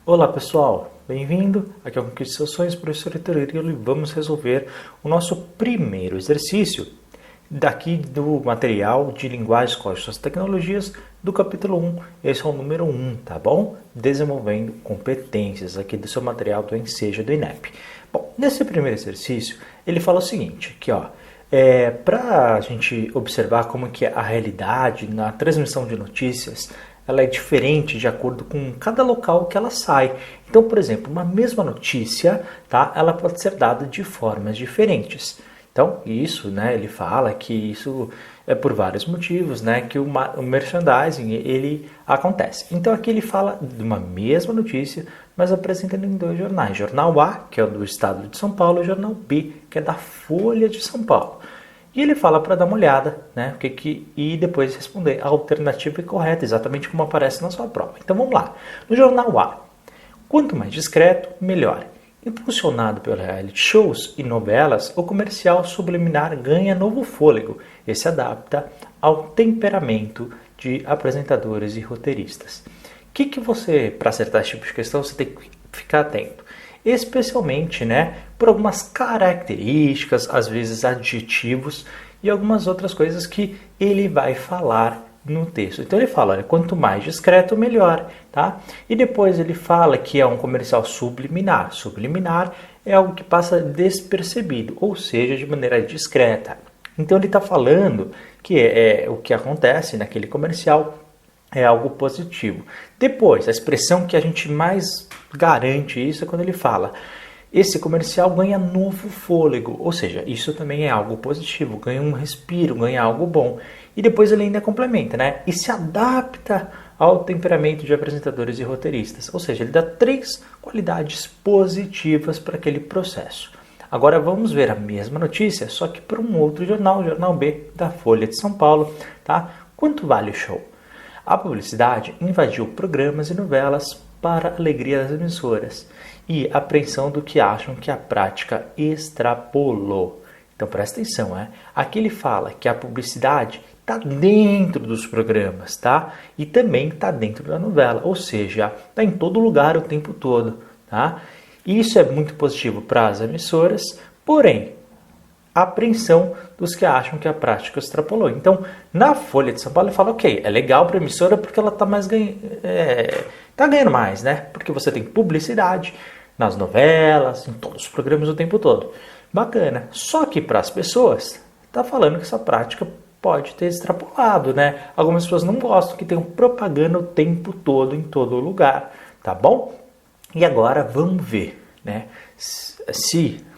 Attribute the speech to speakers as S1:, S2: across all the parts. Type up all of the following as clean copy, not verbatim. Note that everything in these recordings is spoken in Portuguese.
S1: Olá pessoal, bem-vindo, aqui é o Conquiste Seus Sonhos, professor Iturilo, e vamos resolver o nosso primeiro exercício daqui do material de linguagens, códigos e tecnologias do capítulo 1, esse é o número 1, tá bom? Desenvolvendo competências aqui do seu material do Enseja do INEP. Bom, nesse primeiro exercício, ele fala o seguinte, aqui ó, para a gente observar como que é a realidade na transmissão de notícias, ela é diferente de acordo com cada local que ela sai. Então, por exemplo, uma mesma notícia, tá? Ela pode ser dada de formas diferentes. Então, isso, né? Ele fala que isso é por vários motivos, né? Que o merchandising ele acontece. Então, aqui ele fala de uma mesma notícia, mas apresentando em dois jornais: Jornal A, que é o do Estado de São Paulo, e Jornal B, que é da Folha de São Paulo. E ele fala para dar uma olhada, né? E depois responder a alternativa correta, exatamente como aparece na sua prova. Então vamos lá. No jornal A, quanto mais discreto, melhor. Impulsionado pelos reality shows e novelas, o comercial subliminar ganha novo fôlego e se adapta ao temperamento de apresentadores e roteiristas. O que você, para acertar esse tipo de questão, você tem que ficar atento? Especialmente, né, por algumas características, às vezes adjetivos e algumas outras coisas que ele vai falar no texto. Então ele fala, olha, quanto mais discreto, melhor, tá? E depois ele fala que é um comercial subliminar. Subliminar é algo que passa despercebido, ou seja, de maneira discreta. Então ele está falando que é o que acontece naquele comercial é algo positivo. Depois, a expressão que a gente mais garante isso é quando ele fala esse comercial ganha novo fôlego, ou seja, isso também é algo positivo, ganha um respiro, ganha algo bom. E depois ele ainda complementa, né? E se adapta ao temperamento de apresentadores e roteiristas, ou seja, ele dá 3 qualidades positivas para aquele processo. Agora vamos ver a mesma notícia, só que para um outro jornal, o Jornal B da Folha de São Paulo, tá? Quanto vale o show? A publicidade invadiu programas e novelas para a alegria das emissoras e apreensão do que acham que a prática extrapolou. Então presta atenção, aqui ele fala que a publicidade está dentro dos programas, tá? E também está dentro da novela, ou seja, está em todo lugar o tempo todo, tá? E isso é muito positivo para as emissoras, porém, a apreensão dos que acham que a prática extrapolou. Então, na Folha de São Paulo, ele fala, ok, é legal para a emissora porque ela está ganhando mais, né? Porque você tem publicidade nas novelas, em todos os programas o tempo todo. Bacana. Só que para as pessoas, está falando que essa prática pode ter extrapolado, né? Algumas pessoas não gostam que tenham propaganda o tempo todo, em todo lugar, tá bom? E agora vamos ver, né?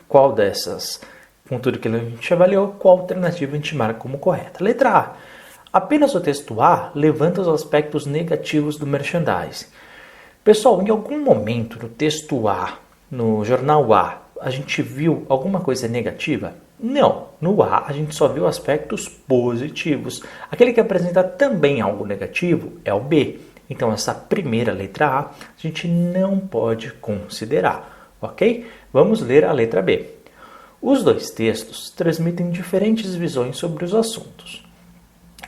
S1: Qual dessas, com tudo que a gente avaliou, qual alternativa a gente marca como correta. Letra A. Apenas o texto A levanta os aspectos negativos do merchandising. Pessoal, em algum momento no texto A, no jornal A, a gente viu alguma coisa negativa? Não. No A, a gente só viu aspectos positivos. Aquele que apresenta também algo negativo é o B. Então, essa primeira letra A, a gente não pode considerar, ok? Vamos ler a letra B. Os dois textos transmitem diferentes visões sobre os assuntos.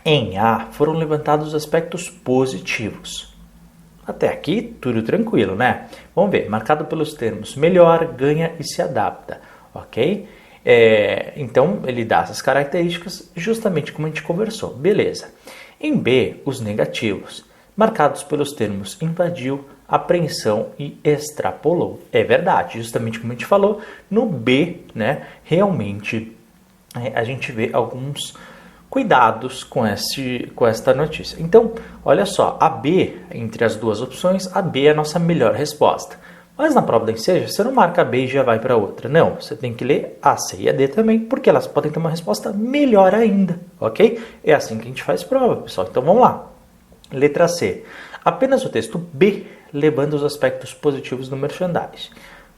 S1: Em A, foram levantados aspectos positivos. Até aqui, tudo tranquilo, né? Vamos ver, marcado pelos termos melhor, ganha e se adapta, ok? Então, ele dá essas características justamente como a gente conversou, beleza. Em B, os negativos, marcados pelos termos invadiu, apreensão e extrapolou. É verdade, justamente como a gente falou, no B, né, realmente a gente vê alguns cuidados com esta notícia. Então, olha só, a B, entre as duas opções, a B é a nossa melhor resposta. Mas na prova da Enseja, você não marca a B e já vai para outra. Não, você tem que ler a C e a D também, porque elas podem ter uma resposta melhor ainda, ok? É assim que a gente faz prova, pessoal. Então, vamos lá. Letra C. Apenas o texto B levando os aspectos positivos do merchandising.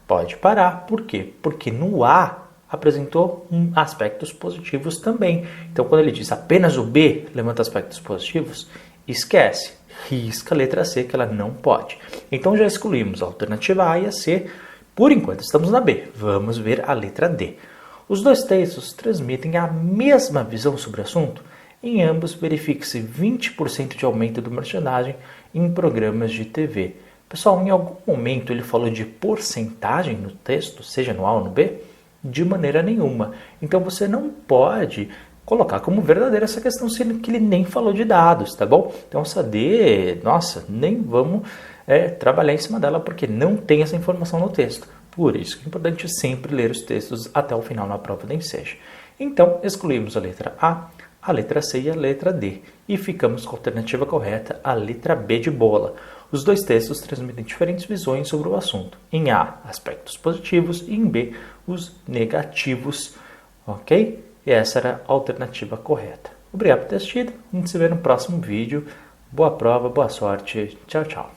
S1: Pode parar. Por quê? Porque no A apresentou aspectos positivos também. Então, quando ele diz apenas o B levanta aspectos positivos, esquece. Risca a letra C, que ela não pode. Então, já excluímos a alternativa A e a C. Por enquanto, estamos na B. Vamos ver a letra D. Os dois textos transmitem a mesma visão sobre o assunto. Em ambos, verifique-se 20% de aumento do merchandising em programas de TV. Pessoal, em algum momento ele falou de porcentagem no texto, seja no A ou no B? De maneira nenhuma. Então você não pode colocar como verdadeira essa questão, sendo que ele nem falou de dados, tá bom? Então essa D, nossa, nem vamos trabalhar em cima dela, porque não tem essa informação no texto. Por isso que é importante sempre ler os textos até o final na prova do Enseja. Então, excluímos a letra A letra C e a letra D. E ficamos com a alternativa correta, a letra B de bola. Os dois textos transmitem diferentes visões sobre o assunto. Em A, aspectos positivos, e em B, os negativos. Ok? E essa era a alternativa correta. Obrigado por ter assistido. A gente se vê no próximo vídeo. Boa prova, boa sorte. Tchau, tchau.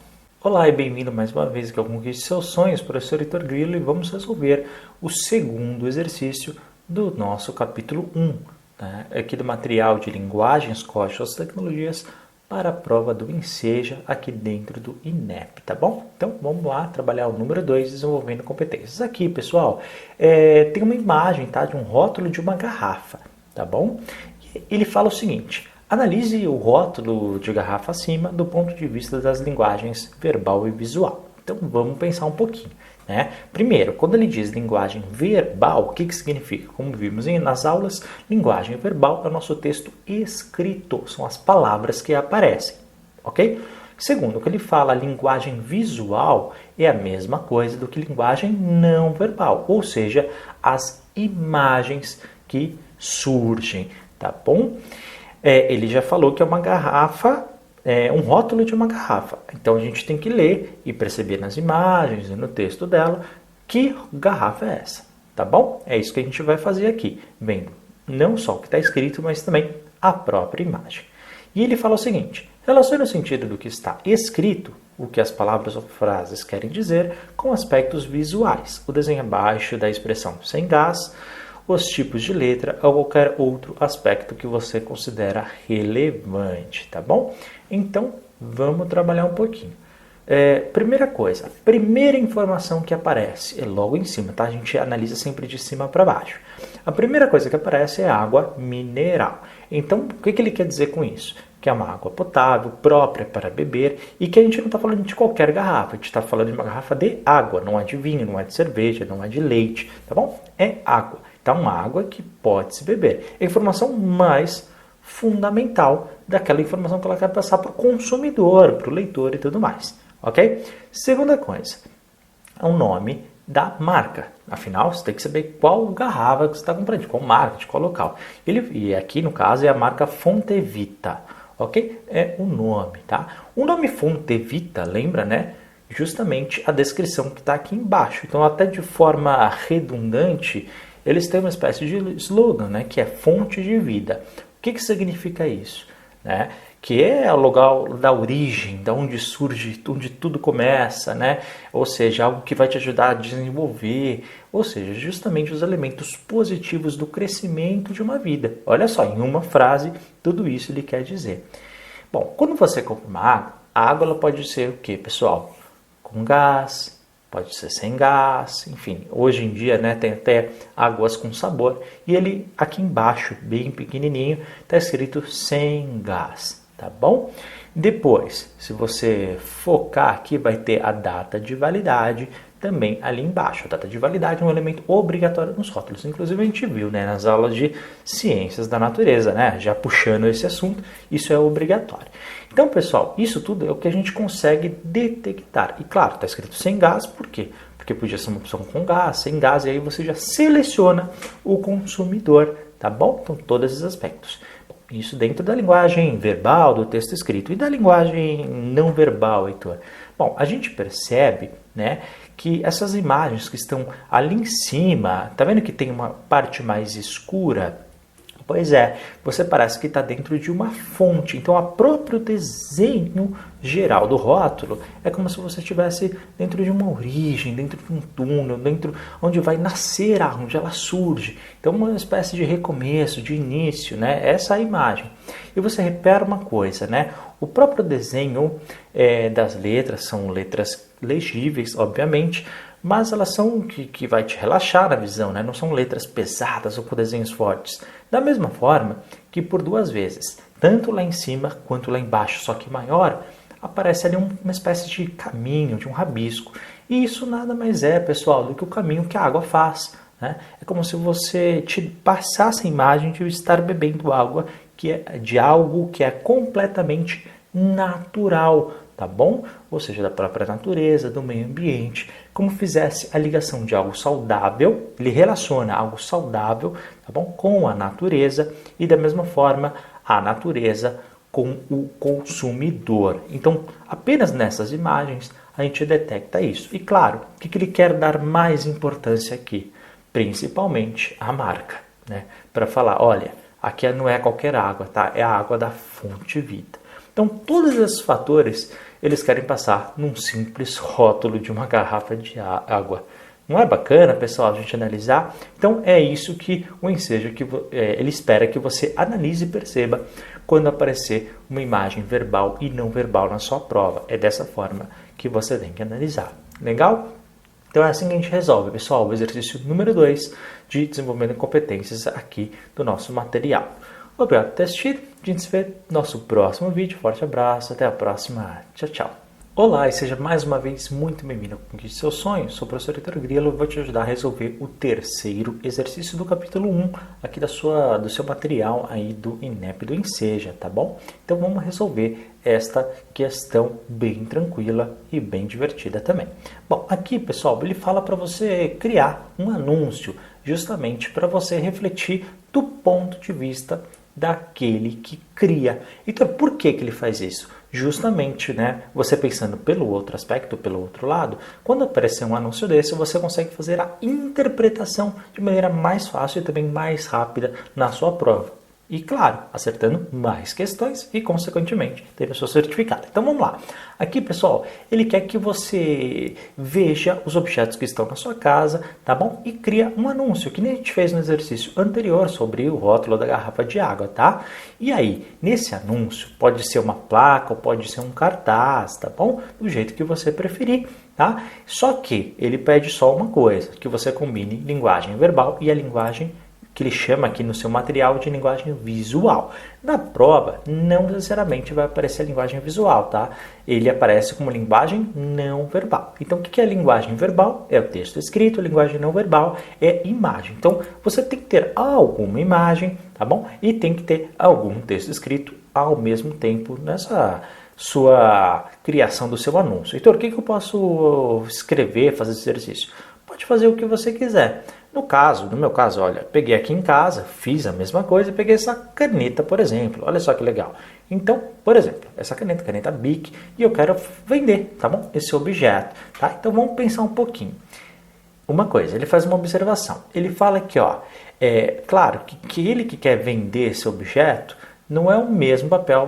S1: Olá e bem-vindo mais uma vez aqui ao Conquiste Seus Sonhos, professor Heitor Grillo, e vamos resolver o segundo exercício do nosso capítulo 1, né? Aqui do material de linguagens, códigos, tecnologias para a prova do Enseja aqui dentro do INEP, tá bom? Então vamos lá trabalhar o número 2, desenvolvendo competências. Aqui, pessoal, tem uma imagem, tá, de um rótulo de uma garrafa, tá bom? E ele fala o seguinte: analise o rótulo de garrafa acima do ponto de vista das linguagens verbal e visual. Então vamos pensar um pouquinho, né? Primeiro, quando ele diz linguagem verbal, o que significa? Como vimos nas aulas, linguagem verbal é o nosso texto escrito, são as palavras que aparecem, ok? Segundo, quando ele fala linguagem visual, é a mesma coisa do que linguagem não verbal, ou seja, as imagens que surgem, tá bom? Ele já falou que é uma garrafa, um rótulo de uma garrafa. Então a gente tem que ler e perceber nas imagens e no texto dela que garrafa é essa, tá bom? É isso que a gente vai fazer aqui, vendo não só o que está escrito, mas também a própria imagem. E ele fala o seguinte: relacione o sentido do que está escrito, o que as palavras ou frases querem dizer, com aspectos visuais. O desenho abaixo da expressão sem gás, os tipos de letra ou qualquer outro aspecto que você considera relevante, tá bom? Então, vamos trabalhar um pouquinho. Primeira coisa, a primeira informação que aparece é logo em cima, tá? A gente analisa sempre de cima para baixo. A primeira coisa que aparece é água mineral. Então, o que ele quer dizer com isso? Que é uma água potável, própria para beber, e que a gente não está falando de qualquer garrafa, a gente está falando de uma garrafa de água, não é de vinho, não é de cerveja, não é de leite, tá bom? É água. Então, uma água que pode se beber. É a informação mais fundamental daquela informação que ela quer passar para o consumidor, para o leitor e tudo mais, ok? Segunda coisa, é o nome da marca. Afinal, você tem que saber qual garrafa que você está comprando, de qual marca, de qual local. E aqui, no caso, é a marca Fontevita, ok? É o nome, tá? O nome Fontevita, lembra, né? Justamente a descrição que está aqui embaixo. Então, até de forma redundante, eles têm uma espécie de slogan, né, que é fonte de vida. O que significa isso? Né? Que é o lugar da origem, da onde surge, onde tudo começa, né? Ou seja, algo que vai te ajudar a desenvolver, ou seja, justamente os elementos positivos do crescimento de uma vida. Olha só, em uma frase, tudo isso ele quer dizer. Bom, quando você compra uma água, a água ela pode ser o quê, pessoal? Com gás, pode ser sem gás, enfim, hoje em dia, né, tem até águas com sabor. E ele, aqui embaixo, bem pequenininho, está escrito sem gás, tá bom? Depois, se você focar aqui, vai ter a data de validade também ali embaixo. A data de validade é um elemento obrigatório nos rótulos. Inclusive, a gente viu, né, nas aulas de ciências da natureza, né, já puxando esse assunto, isso é obrigatório. Então, pessoal, isso tudo é o que a gente consegue detectar. E claro, está escrito sem gás, por quê? Porque podia ser uma opção com gás, sem gás, e aí você já seleciona o consumidor, tá bom? Então, todos esses aspectos. Bom, isso dentro da linguagem verbal, do texto escrito. E da linguagem não verbal, Heitor? Bom, a gente percebe, né, que essas imagens que estão ali em cima, tá vendo que tem uma parte mais escura? Pois é, você parece que está dentro de uma fonte. Então, o próprio desenho geral do rótulo é como se você estivesse dentro de uma origem, dentro de um túnel, dentro onde vai nascer a água, onde ela surge. Então, uma espécie de recomeço, de início, né? Essa é a imagem. E você repara uma coisa, né? O próprio desenho das letras são letras legíveis, obviamente, mas elas são que vai te relaxar na visão, né? Não são letras pesadas ou com desenhos fortes. Da mesma forma que por duas vezes, tanto lá em cima quanto lá embaixo, só que maior, aparece ali uma espécie de caminho, de um rabisco. E isso nada mais é, pessoal, do que o caminho que a água faz. Né? É como se você te passasse a imagem de estar bebendo água de algo que é completamente natural, tá bom? Ou seja, da própria natureza, do meio ambiente, como fizesse a ligação de algo saudável, ele relaciona algo saudável, tá bom? Com a natureza e da mesma forma a natureza com o consumidor. Então, apenas nessas imagens a gente detecta isso. E claro, o que ele quer dar mais importância aqui? Principalmente a marca, né? Para falar, olha, aqui não é qualquer água, tá? É a água da Fonte Vida. Então, todos esses fatores, eles querem passar num simples rótulo de uma garrafa de água. Não é bacana, pessoal, a gente analisar? Então, é isso que o ensejo, ele espera que você analise e perceba quando aparecer uma imagem verbal e não verbal na sua prova. É dessa forma que você tem que analisar. Legal? Então é assim que a gente resolve, pessoal, o exercício número 2 de desenvolvimento de competências aqui do nosso material. Obrigado por ter assistido, a gente se vê no nosso próximo vídeo. Forte abraço, até a próxima, tchau, tchau. Olá e seja mais uma vez muito bem-vindo ao Conquiste Seu Sonho. Sou o professor Heitor Grilo e vou te ajudar a resolver o terceiro exercício do capítulo 1 aqui do seu material aí do INEP do Enseja, tá bom? Então vamos resolver esta questão bem tranquila e bem divertida também. Bom, aqui pessoal, ele fala para você criar um anúncio justamente para você refletir do ponto de vista daquele que cria. Então, por que ele faz isso? Justamente, né, você pensando pelo outro aspecto, pelo outro lado, quando aparecer um anúncio desse, você consegue fazer a interpretação de maneira mais fácil e também mais rápida na sua prova. E, claro, acertando mais questões e, consequentemente, tendo o seu certificado. Então, vamos lá. Aqui, pessoal, ele quer que você veja os objetos que estão na sua casa, tá bom? E cria um anúncio, que nem a gente fez no exercício anterior sobre o rótulo da garrafa de água, tá? E aí, nesse anúncio, pode ser uma placa ou pode ser um cartaz, tá bom? Do jeito que você preferir, tá? Só que ele pede só uma coisa, que você combine linguagem verbal e a linguagem que ele chama aqui no seu material de linguagem visual. Na prova, não necessariamente vai aparecer a linguagem visual, tá? Ele aparece como linguagem não verbal. Então, o que é linguagem verbal? É o texto escrito, a linguagem não verbal é imagem. Então, você tem que ter alguma imagem, tá bom? E tem que ter algum texto escrito ao mesmo tempo nessa sua criação do seu anúncio. Então, o que eu posso escrever, fazer esse exercício? Pode fazer o que você quiser. No meu caso, olha, peguei aqui em casa, fiz a mesma coisa e peguei essa caneta, por exemplo. Olha só que legal. Então, por exemplo, essa caneta Bic, e eu quero vender, tá bom? Esse objeto, tá? Então, vamos pensar um pouquinho. Uma coisa, ele faz uma observação. Ele fala que, ó, claro, que ele que quer vender esse objeto não é o mesmo papel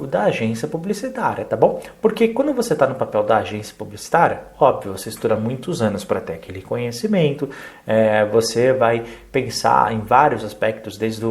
S1: da agência publicitária, tá bom? Porque quando você está no papel da agência publicitária, óbvio, você estuda muitos anos para ter aquele conhecimento, você vai pensar em vários aspectos, desde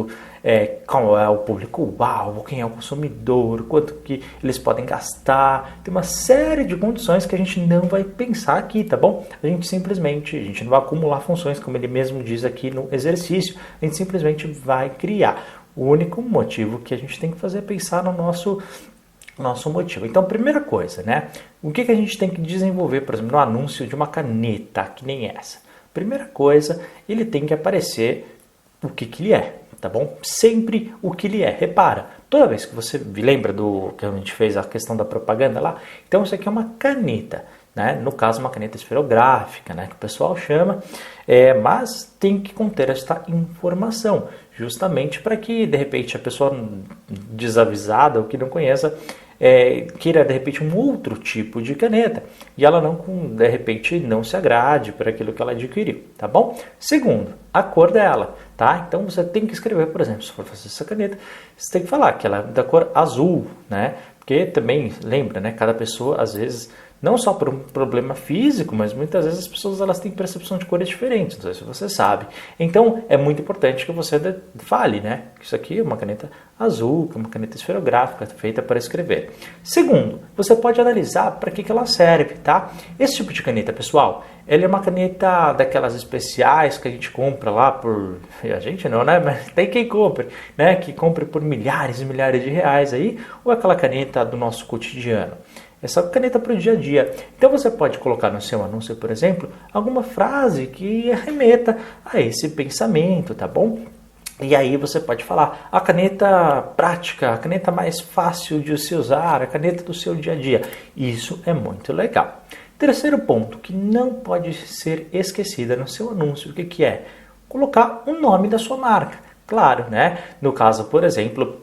S1: qual é o público-alvo, quem é o consumidor, quanto que eles podem gastar, tem uma série de condições que a gente não vai pensar aqui, tá bom? A gente não vai acumular funções, como ele mesmo diz aqui no exercício, a gente simplesmente vai criar. O único motivo que a gente tem que fazer é pensar no nosso motivo. Então, primeira coisa, né? O que a gente tem que desenvolver, por exemplo, no anúncio de uma caneta, que nem essa? Primeira coisa, ele tem que aparecer o que ele é, tá bom? Sempre o que ele é. Repara, toda vez que você lembra do que a gente fez a questão da propaganda lá, então isso aqui é uma caneta, né? No caso, uma caneta esferográfica, né? Que o pessoal chama, mas tem que conter esta informação, justamente para que, de repente, a pessoa desavisada ou que não conheça queira, de repente, um outro tipo de caneta e ela não, de repente, não se agrade por aquilo que ela adquiriu, tá bom? Segundo, a cor dela, tá? Então, você tem que escrever, por exemplo, se for fazer essa caneta, você tem que falar que ela é da cor azul, né? Porque também, lembra, né? Cada pessoa, às vezes, não só por um problema físico, mas muitas vezes as pessoas elas têm percepção de cores diferentes, não sei se você sabe. Então, é muito importante que você fale, né? Que isso aqui é uma caneta azul, que é uma caneta esferográfica, feita para escrever. Segundo, você pode analisar para que ela serve, tá? Esse tipo de caneta, pessoal, ela é uma caneta daquelas especiais que a gente compra lá por... A gente não, né? Mas tem quem compre, né? Que compre por milhares e milhares de reais aí, ou aquela caneta do nosso cotidiano. essa caneta para o dia a dia. Então você pode colocar no seu anúncio, por exemplo, alguma frase que remeta a esse pensamento, tá bom? E aí você pode falar a caneta prática, a caneta mais fácil de se usar, a caneta do seu dia a dia. Isso é muito legal. Terceiro ponto que não pode ser esquecida no seu anúncio, o que é? Colocar o nome da sua marca. Claro, né? No caso, por exemplo,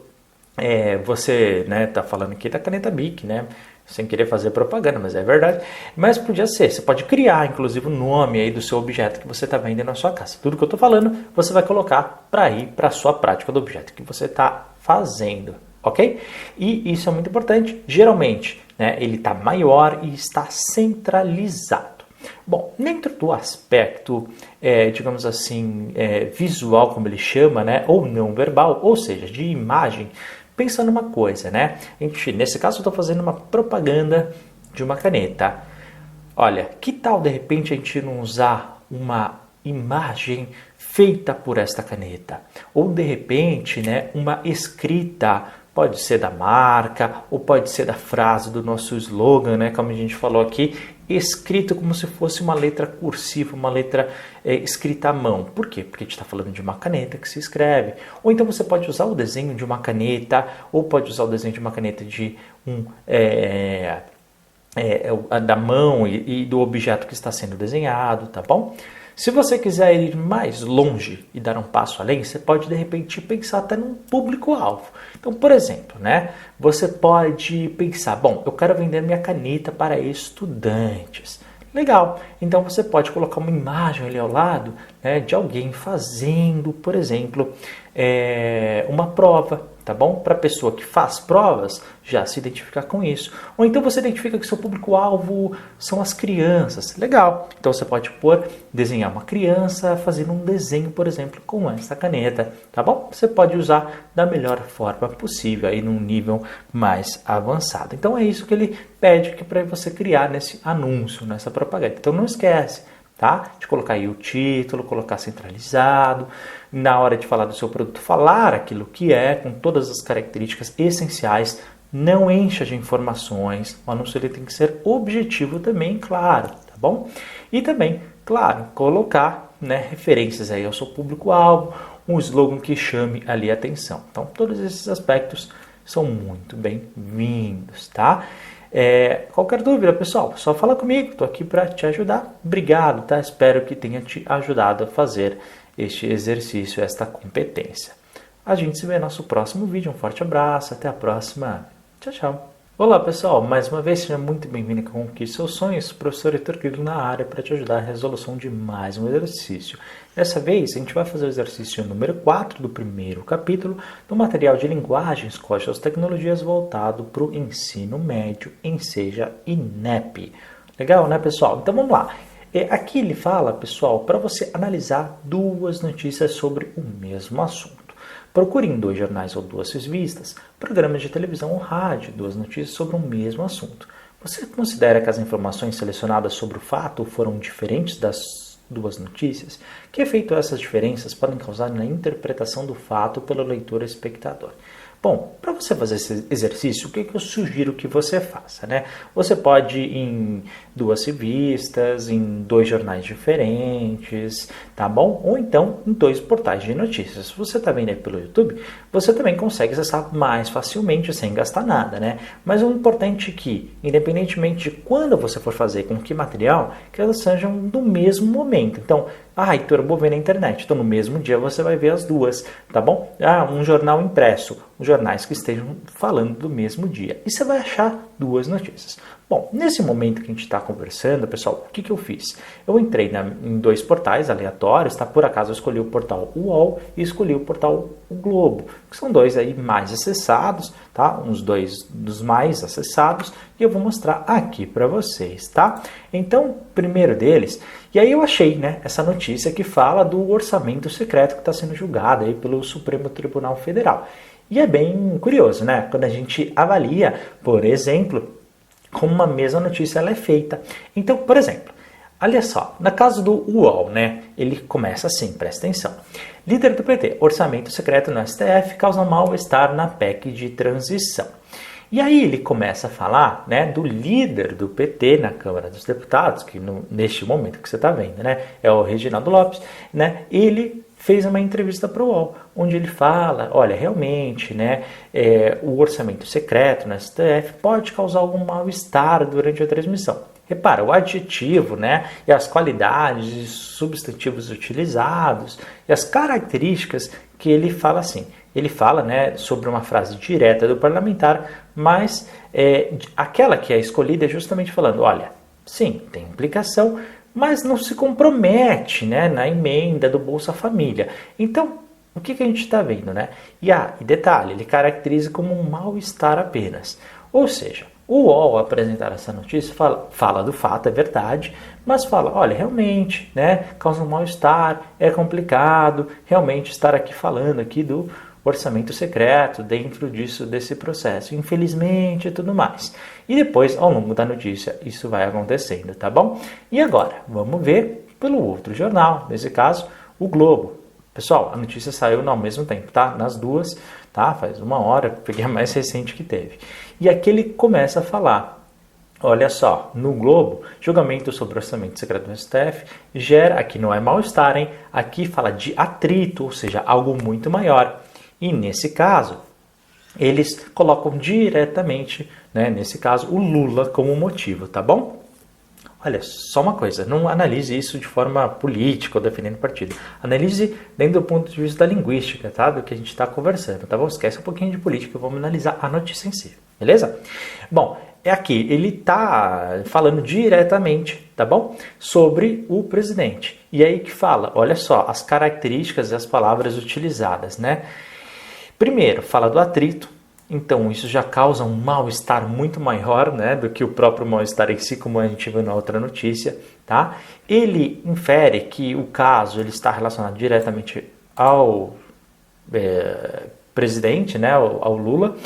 S1: você tá falando aqui da caneta Bic, né? Sem querer fazer propaganda, mas é verdade. Mas podia ser, você pode criar, inclusive, o nome aí do seu objeto que você está vendendo na sua casa. Tudo que eu estou falando, você vai colocar para ir para a sua prática do objeto que você está fazendo, ok? E isso é muito importante. Geralmente, né, ele está maior e está centralizado. Bom, dentro do aspecto, digamos assim, visual, como ele chama, né, ou não verbal, ou seja, de imagem, pensa numa coisa, né? Nesse caso, eu estou fazendo uma propaganda de uma caneta. Olha, que tal de repente a gente não usar uma imagem feita por esta caneta? Ou de repente, né, uma escrita, pode ser da marca, ou pode ser da frase do nosso slogan, né, como a gente falou aqui, escrito como se fosse uma letra cursiva, uma letra escrita à mão. Por quê? Porque a gente está falando de uma caneta que se escreve. Ou então você pode usar o desenho de uma caneta, ou pode usar o desenho de uma caneta de da mão e do objeto que está sendo desenhado, tá bom? Se você quiser ir mais longe e dar um passo além, você pode de repente pensar até num público-alvo. Então, por exemplo, né, você pode pensar, bom, eu quero vender minha caneta para estudantes. Legal, então você pode colocar uma imagem ali ao lado, né, de alguém fazendo, por exemplo, uma prova. Tá bom? Para a pessoa que faz provas, já se identificar com isso. Ou então você identifica que seu público-alvo são as crianças. Legal. Então você pode desenhar uma criança fazendo um desenho, por exemplo, com essa caneta. Tá bom? Você pode usar da melhor forma possível, aí num nível mais avançado. Então é isso que ele pede para você criar nesse anúncio, nessa propaganda. Então não esquece, tá? De colocar aí o título, colocar centralizado, na hora de falar do seu produto, falar aquilo que é, com todas as características essenciais, não encha de informações, o anúncio ele tem que ser objetivo também, claro, tá bom? E também, claro, colocar, né, referências aí ao seu público-alvo, um slogan que chame ali a atenção. Então, todos esses aspectos são muito bem-vindos, tá? Qualquer dúvida, pessoal, só fala comigo, estou aqui para te ajudar. Obrigado, tá? Espero que tenha te ajudado a fazer este exercício, esta competência. A gente se vê no nosso próximo vídeo. Um forte abraço, até a próxima. Tchau, tchau. Olá, pessoal, mais uma vez seja muito bem-vindo a Conquiste Seus Sonhos, professor Heitor Querido na área para te ajudar na resolução de mais um exercício. Dessa vez, a gente vai fazer o exercício número 4 do primeiro capítulo do material de linguagens, códigos, tecnologias voltado para o ensino médio em Seja INEP. Legal, né, pessoal? Então, vamos lá. Aqui ele fala, pessoal, para você analisar duas notícias sobre o mesmo assunto. Procure em 2 jornais ou 2 revistas, programas de televisão ou rádio, 2 notícias sobre o mesmo assunto. Você considera que as informações selecionadas sobre o fato foram diferentes das 2 notícias? Que efeito essas diferenças podem causar na interpretação do fato pelo leitor espectador? Bom, para você fazer esse exercício, o que eu sugiro que você faça, né? Você pode ir em 2 revistas, em 2 jornais diferentes, tá bom? Ou então em 2 portais de notícias. Se você está vendo aí pelo YouTube, você também consegue acessar mais facilmente, sem gastar nada, né? Mas o importante é que, independentemente de quando você for fazer, com que material, que elas sejam do mesmo momento. Então, Heitor, eu vou ver na internet. Então, no mesmo dia você vai ver as 2, tá bom? Um jornal impresso, os jornais que estejam falando do mesmo dia. E você vai achar 2 notícias. Bom, nesse momento que a gente está conversando, pessoal, o que eu fiz? Eu entrei em 2 portais aleatórios, tá? Por acaso eu escolhi o portal UOL e escolhi o portal O Globo, que são 2 aí mais acessados, tá? Uns 2 dos mais acessados, e eu vou mostrar aqui para vocês, tá? Então, primeiro deles, e aí eu achei, né, essa notícia que fala do orçamento secreto que está sendo julgado aí pelo Supremo Tribunal Federal. E é bem curioso, né? Quando a gente avalia, por exemplo, como uma mesma notícia ela é feita. Então, por exemplo, olha só, na caso do UOL, né, ele começa assim, presta atenção. Líder do PT, orçamento secreto no STF causa mal-estar na PEC de transição. E aí ele começa a falar, né, do líder do PT na Câmara dos Deputados, que neste momento que você está vendo, né, é o Reginaldo Lopes, né, ele fez uma entrevista para o UOL, onde ele fala, olha, realmente, né, o orçamento secreto na STF pode causar algum mal-estar durante a transmissão. Repara, o adjetivo, né, e as qualidades e substantivos utilizados e as características que ele fala assim. Ele fala, né, sobre uma frase direta do parlamentar, mas aquela que é escolhida é justamente falando, olha, sim, tem implicação, mas não se compromete, né, na emenda do Bolsa Família. Então, o que a gente está vendo, né? E detalhe, ele caracteriza como um mal-estar apenas. Ou seja, o UOL apresentar essa notícia fala do fato, é verdade, mas fala, olha, realmente, né, causa um mal-estar, é complicado, realmente estar aqui falando aqui do orçamento secreto dentro desse processo, infelizmente e tudo mais. E depois, ao longo da notícia, isso vai acontecendo, tá bom? E agora, vamos ver pelo outro jornal, nesse caso, o Globo. Pessoal, a notícia saiu ao mesmo tempo, tá? Nas duas, tá? Faz uma hora, peguei a mais recente que teve. E aqui ele começa a falar, olha só, no Globo, julgamento sobre orçamento secreto do STF gera, aqui não é mal-estar, hein? Aqui fala de atrito, ou seja, algo muito maior. E nesse caso, eles colocam diretamente, né, nesse caso, o Lula como motivo, tá bom? Olha, só uma coisa, não analise isso de forma política ou defendendo partido. Analise dentro do ponto de vista da linguística, tá? Do que a gente está conversando, tá bom? Esquece um pouquinho de política, vamos analisar a notícia em si, beleza? Bom, é aqui, ele está falando diretamente, tá bom? Sobre o presidente. E aí que fala, olha só, as características e as palavras utilizadas, né? Primeiro, fala do atrito, então isso já causa um mal-estar muito maior, né, do que o próprio mal-estar em si, como a gente viu na outra notícia, tá? Ele infere que o caso ele está relacionado diretamente ao presidente, né, ao Lula,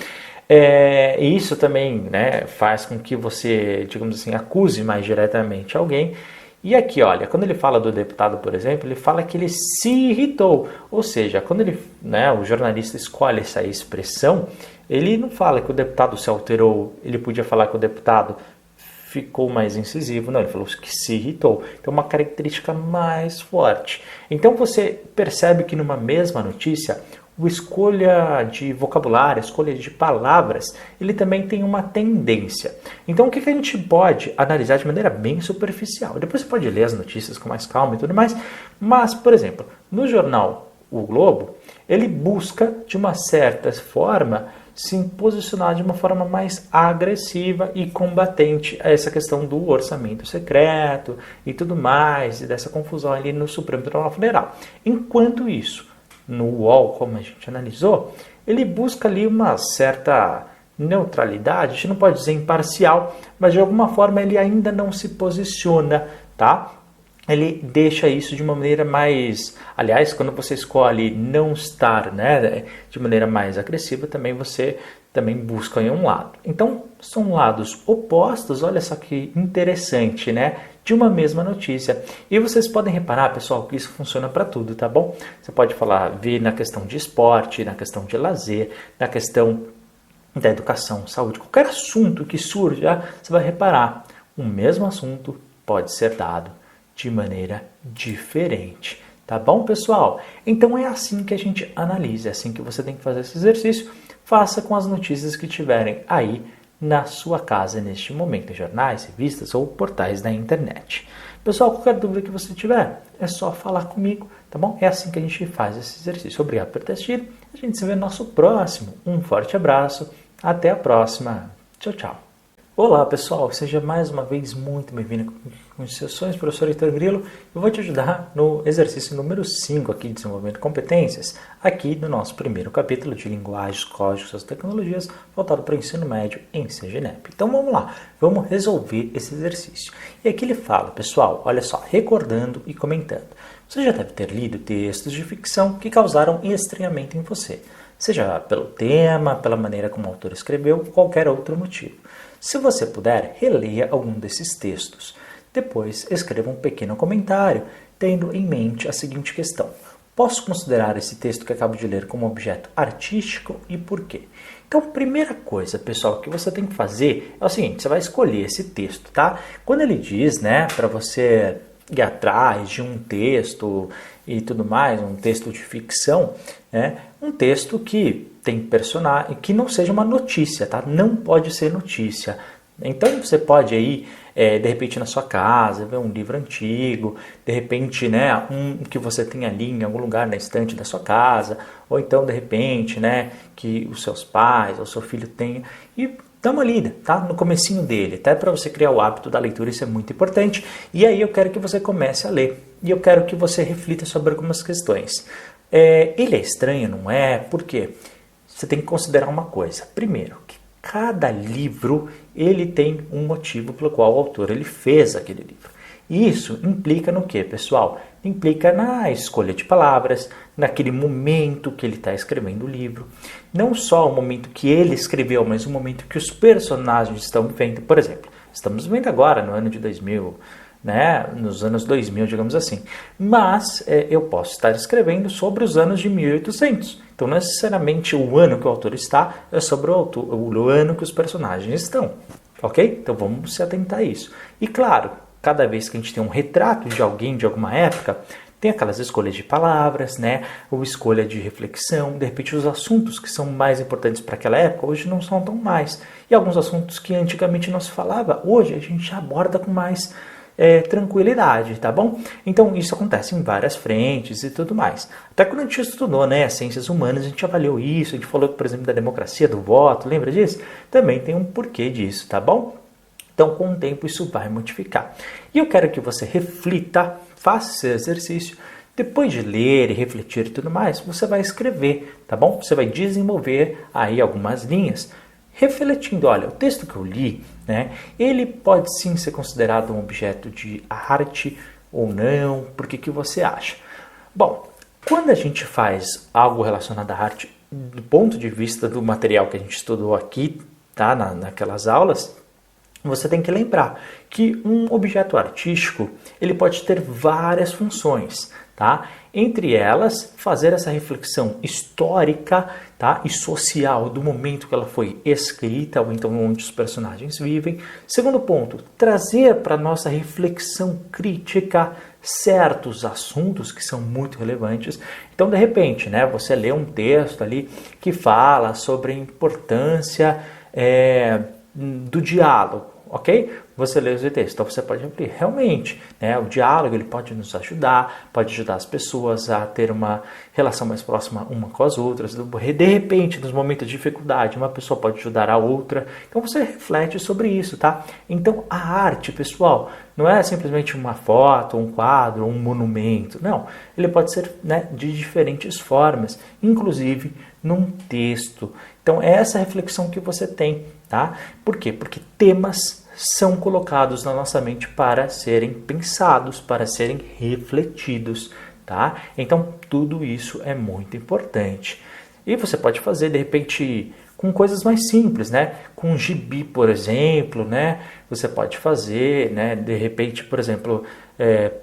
S1: e isso também, né, faz com que você, digamos assim, acuse mais diretamente alguém. E aqui, olha, quando ele fala do deputado, por exemplo, ele fala que ele se irritou. Ou seja, quando ele, né, o jornalista escolhe essa expressão, ele não fala que o deputado se alterou, ele podia falar que o deputado ficou mais incisivo, não, ele falou que se irritou. Então, uma característica mais forte. Então, você percebe que numa mesma notícia, a escolha de vocabulário, a escolha de palavras, ele também tem uma tendência. Então, o que a gente pode analisar de maneira bem superficial? Depois você pode ler as notícias com mais calma e tudo mais, mas, por exemplo, no jornal O Globo, ele busca, de uma certa forma, se posicionar de uma forma mais agressiva e combatente a essa questão do orçamento secreto e tudo mais, e dessa confusão ali no Supremo Tribunal Federal. Enquanto isso, no UOL, como a gente analisou, ele busca ali uma certa neutralidade, a gente não pode dizer imparcial, mas de alguma forma ele ainda não se posiciona, tá? Ele deixa isso de uma maneira mais... Aliás, quando você escolhe não estar, né, de maneira mais agressiva, também você também busca em um lado. Então, são lados opostos, olha só que interessante, né? De uma mesma notícia. E vocês podem reparar, pessoal, que isso funciona para tudo, tá bom? Você pode ver na questão de esporte, na questão de lazer, na questão da educação, saúde, qualquer assunto que surja, você vai reparar, o mesmo assunto pode ser dado de maneira diferente. Tá bom, pessoal? Então é assim que a gente analisa, é assim que você tem que fazer esse exercício. Faça com as notícias que tiverem aí na sua casa neste momento, em jornais, revistas ou portais da internet. Pessoal, qualquer dúvida que você tiver, é só falar comigo, tá bom? É assim que a gente faz esse exercício. Obrigado por ter assistido. A gente se vê no nosso próximo. Um forte abraço. Até a próxima. Tchau, tchau. Olá, pessoal. Seja mais uma vez muito bem-vindo com as sessões, professor Heitor Grilo. Eu vou te ajudar no exercício número 5 aqui de desenvolvimento de competências, aqui no nosso primeiro capítulo de linguagens, códigos e tecnologias, voltado para o ensino médio em CGNEP. Então vamos lá, vamos resolver esse exercício. E aqui ele fala, pessoal, olha só, recordando e comentando. Você já deve ter lido textos de ficção que causaram estranhamento em você, seja pelo tema, pela maneira como o autor escreveu, qualquer outro motivo. Se você puder, releia algum desses textos. Depois, escreva um pequeno comentário, tendo em mente a seguinte questão. Posso considerar esse texto que acabo de ler como objeto artístico e por quê? Então, primeira coisa, pessoal, que você tem que fazer é o seguinte, você vai escolher esse texto, tá? Quando ele diz, né, para você ir atrás de um texto e tudo mais, um texto de ficção, né, um texto que tem personagem, que não seja uma notícia, tá? Não pode ser notícia. Então você pode aí, de repente na sua casa, ver um livro antigo, de repente, né, um que você tem ali em algum lugar na estante da sua casa, ou então de repente, né, que os seus pais ou seu filho tenha, e dá uma lida, tá? No comecinho dele, até para você criar o hábito da leitura, isso é muito importante. E aí eu quero que você comece a ler, e eu quero que você reflita sobre algumas questões. Ele é estranho, não é? Por quê? Você tem que considerar uma coisa. Primeiro, que cada livro ele tem um motivo pelo qual o autor ele fez aquele livro. E isso implica no que, pessoal? Implica na escolha de palavras, naquele momento que ele está escrevendo o livro. Não só o momento que ele escreveu, mas o momento que os personagens estão vivendo. Por exemplo, estamos vivendo agora no ano de 2000, né, nos anos 2000, digamos assim. Mas eu posso estar escrevendo sobre os anos de 1800. Então, não necessariamente o ano que o autor está, é sobre o ano que os personagens estão. Ok? Então, vamos se atentar a isso. E, claro, cada vez que a gente tem um retrato de alguém de alguma época, tem aquelas escolhas de palavras, né? Ou escolha de reflexão. De repente, os assuntos que são mais importantes para aquela época, hoje não são tão mais. E alguns assuntos que antigamente não se falava, hoje a gente aborda com mais tranquilidade, tá bom? Então, isso acontece em várias frentes e tudo mais. Até quando a gente estudou, né, ciências humanas, a gente avaliou isso, a gente falou, por exemplo, da democracia, do voto, lembra disso? Também tem um porquê disso, tá bom? Então, com o tempo, isso vai modificar. E eu quero que você reflita, faça esse exercício. Depois de ler e refletir e tudo mais, você vai escrever, tá bom? Você vai desenvolver aí algumas linhas, refletindo, olha, o texto que eu li, né, ele pode sim ser considerado um objeto de arte ou não, por que você acha? Bom, quando a gente faz algo relacionado à arte, do ponto de vista do material que a gente estudou aqui, tá, naquelas aulas, você tem que lembrar que um objeto artístico, ele pode ter várias funções, tá? Entre elas, fazer essa reflexão histórica, tá? E social do momento que ela foi escrita, ou então onde os personagens vivem. Segundo ponto, trazer para a nossa reflexão crítica certos assuntos que são muito relevantes. Então, de repente, né, você lê um texto ali que fala sobre a importância do diálogo, ok? Você lê esse texto, então você pode abrir. Realmente, né, o diálogo ele pode nos ajudar, pode ajudar as pessoas a ter uma relação mais próxima uma com as outras. De repente, nos momentos de dificuldade, uma pessoa pode ajudar a outra. Então você reflete sobre isso, tá? Então a arte, pessoal, não é simplesmente uma foto, um quadro, um monumento. Não, ele pode ser, né, de diferentes formas, inclusive num texto. Então é essa reflexão que você tem, tá? Por quê? Porque temas são colocados na nossa mente para serem pensados, para serem refletidos, tá? Então, tudo isso é muito importante. E você pode fazer, de repente, com coisas mais simples, né? Com um gibi, por exemplo, né? Você pode fazer, né? De repente, por exemplo,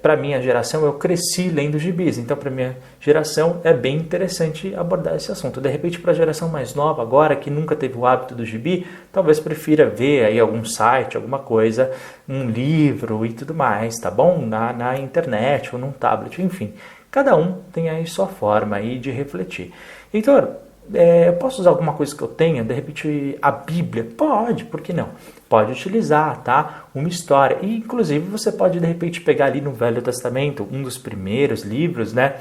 S1: para minha geração, eu cresci lendo gibis. Então, para minha geração, é bem interessante abordar esse assunto. De repente, para a geração mais nova, agora, que nunca teve o hábito do gibi, talvez prefira ver aí algum site, alguma coisa, um livro e tudo mais, tá bom? Na internet ou num tablet, enfim. Cada um tem aí sua forma aí de refletir. Heitor, eu posso usar alguma coisa que eu tenha? De repente, a Bíblia? Pode, por que não? Pode utilizar, tá? Uma história. E, inclusive, você pode, de repente, pegar ali no Velho Testamento, um dos primeiros livros, né?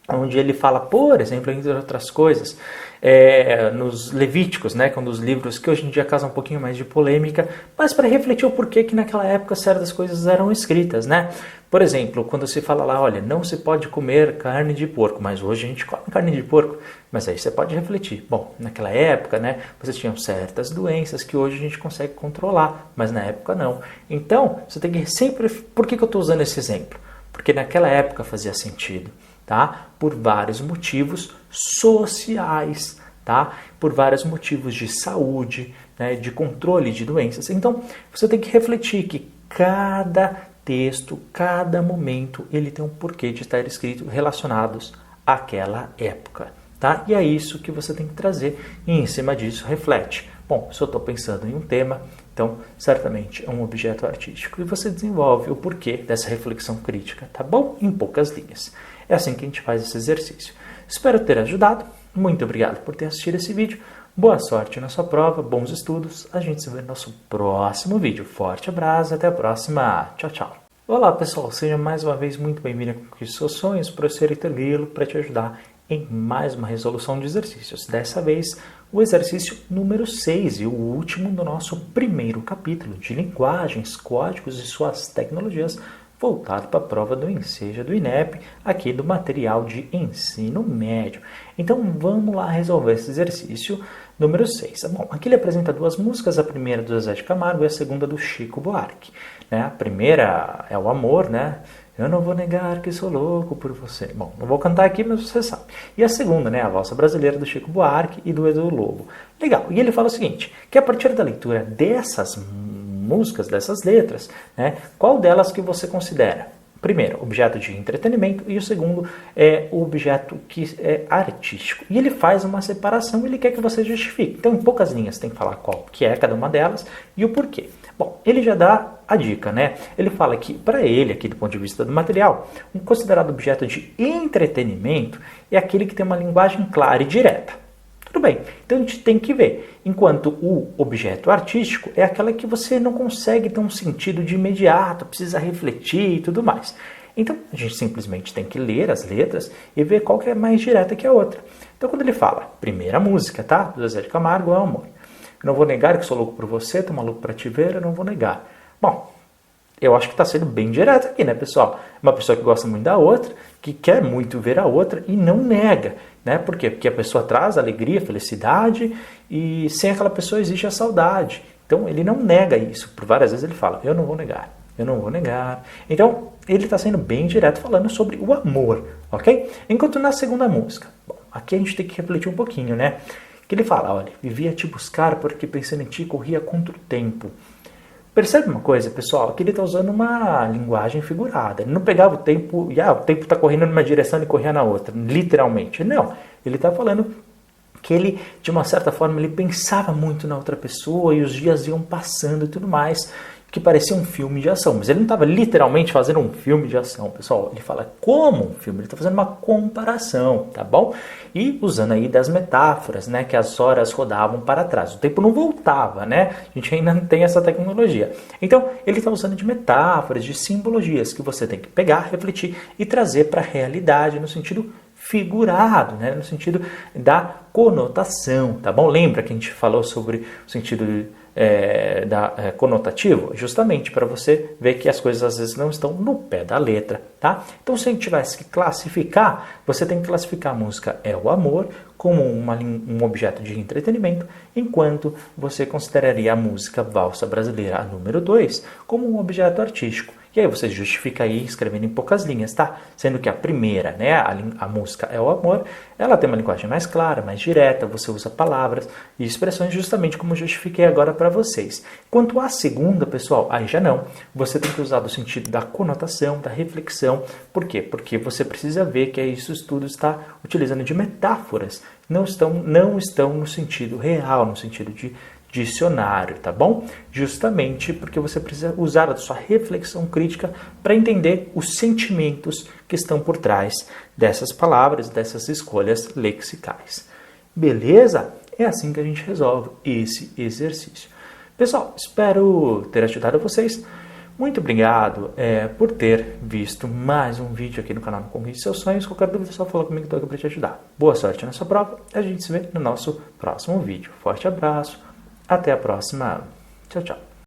S1: Onde ele fala, por exemplo, entre outras coisas, nos Levíticos, né, que é um dos livros que hoje em dia causa um pouquinho mais de polêmica, mas para refletir o porquê que naquela época certas coisas eram escritas, né? Por exemplo, quando se fala lá, olha, não se pode comer carne de porco, mas hoje a gente come carne de porco, mas aí você pode refletir. Bom, naquela época, né, você tinha certas doenças que hoje a gente consegue controlar, mas na época não. Então, você tem que sempre... Por que eu estou usando esse exemplo? Porque naquela época fazia sentido. Tá? Por vários motivos sociais, tá? Por vários motivos de saúde, né? De controle de doenças. Então, você tem que refletir que cada texto, cada momento, ele tem um porquê de estar escrito relacionados àquela época, tá? E é isso que você tem que trazer e em cima disso reflete. Bom, se eu estou pensando em um tema, então certamente é um objeto artístico e você desenvolve o porquê dessa reflexão crítica, tá bom? Em poucas linhas. É assim que a gente faz esse exercício. Espero ter ajudado. Muito obrigado por ter assistido esse vídeo. Boa sorte na sua prova, bons estudos. A gente se vê no nosso próximo vídeo. Forte abraço, até a próxima. Tchau, tchau. Olá pessoal, seja mais uma vez muito bem-vindo a Conquiste Seus Sonhos, professor Heitor Grilo, para te ajudar em mais uma resolução de exercícios. Dessa vez, o exercício número 6 e o último do nosso primeiro capítulo de linguagens, códigos e suas tecnologias, voltado para a prova do Enseja do INEP, aqui do material de ensino médio. Então vamos lá resolver esse exercício número 6. Bom, aqui ele apresenta duas músicas, a primeira do Zezé de Camargo e a segunda do Chico Buarque. Né? A primeira é o Amor, né? Eu não vou negar que sou louco por você. Bom, não vou cantar aqui, mas você sabe. E a segunda, né? A Valsa Brasileira do Chico Buarque e do Edu Lobo. Legal. E ele fala o seguinte, que a partir da leitura dessas músicas, dessas letras, né? Qual delas que você considera? Primeiro, objeto de entretenimento e o segundo é o objeto que é artístico. E ele faz uma separação e ele quer que você justifique. Então, em poucas linhas, tem que falar qual que é cada uma delas e o porquê. Bom, ele já dá a dica, né? Ele fala que, para ele, aqui do ponto de vista do material, um considerado objeto de entretenimento é aquele que tem uma linguagem clara e direta. Tudo bem, então a gente tem que ver. Enquanto o objeto artístico é aquela que você não consegue ter um sentido de imediato, precisa refletir e tudo mais. Então a gente simplesmente tem que ler as letras e ver qual que é mais direta que a outra. Então quando ele fala, primeira música, tá? Do Zezé de Camargo é o Amor. Eu não vou negar que sou louco por você, tô maluco pra te ver, eu não vou negar. Bom, eu acho que está sendo bem direto aqui, né, pessoal? Uma pessoa que gosta muito da outra, que quer muito ver a outra e não nega, né? Por quê? Porque a pessoa traz alegria, felicidade e sem aquela pessoa existe a saudade. Então, ele não nega isso. Por várias vezes ele fala, eu não vou negar, eu não vou negar. Então, ele está sendo bem direto falando sobre o amor, ok? Enquanto na segunda música, bom, aqui a gente tem que refletir um pouquinho, né? Que ele fala, olha, vivia te buscar porque pensando em ti corria contra o tempo. Percebe uma coisa, pessoal? Que ele está usando uma linguagem figurada. Ele não pegava o tempo e o tempo está correndo numa direção e corria na outra, literalmente. Não, ele está falando que ele, de uma certa forma, ele pensava muito na outra pessoa e os dias iam passando e tudo mais, que parecia um filme de ação. Mas ele não estava literalmente fazendo um filme de ação, pessoal. Ele fala como um filme, ele está fazendo uma comparação, tá bom? E usando aí das metáforas, né? Que as horas rodavam para trás. O tempo não voltava, né? A gente ainda não tem essa tecnologia. Então, ele está usando de metáforas, de simbologias que você tem que pegar, refletir e trazer para a realidade no sentido figurado, né? No sentido da conotação, tá bom? Lembra que a gente falou sobre o sentido conotativo, justamente para você ver que as coisas às vezes não estão no pé da letra, tá? Então, se a gente tivesse que classificar, você tem que classificar a música É o Amor como um objeto de entretenimento, enquanto você consideraria a música Valsa Brasileira, a número 2, como um objeto artístico. E aí você justifica aí escrevendo em poucas linhas, tá? Sendo que a primeira, né, a música É o Amor, ela tem uma linguagem mais clara, mais direta, você usa palavras e expressões justamente como eu justifiquei agora para vocês. Quanto à segunda, pessoal, aí já não. Você tem que usar do sentido da conotação, da reflexão. Por quê? Porque você precisa ver que isso tudo está utilizando de metáforas, não estão no sentido real, no sentido de dicionário, tá bom? Justamente porque você precisa usar a sua reflexão crítica para entender os sentimentos que estão por trás dessas palavras, dessas escolhas lexicais. Beleza? É assim que a gente resolve esse exercício. Pessoal, espero ter ajudado vocês. Muito obrigado por ter visto mais um vídeo aqui no canal Conquiste Seus Sonhos. Qualquer dúvida é só falar comigo que eu estou aqui para te ajudar. Boa sorte na sua prova. A gente se vê no nosso próximo vídeo. Forte abraço. Até a próxima. Tchau, tchau.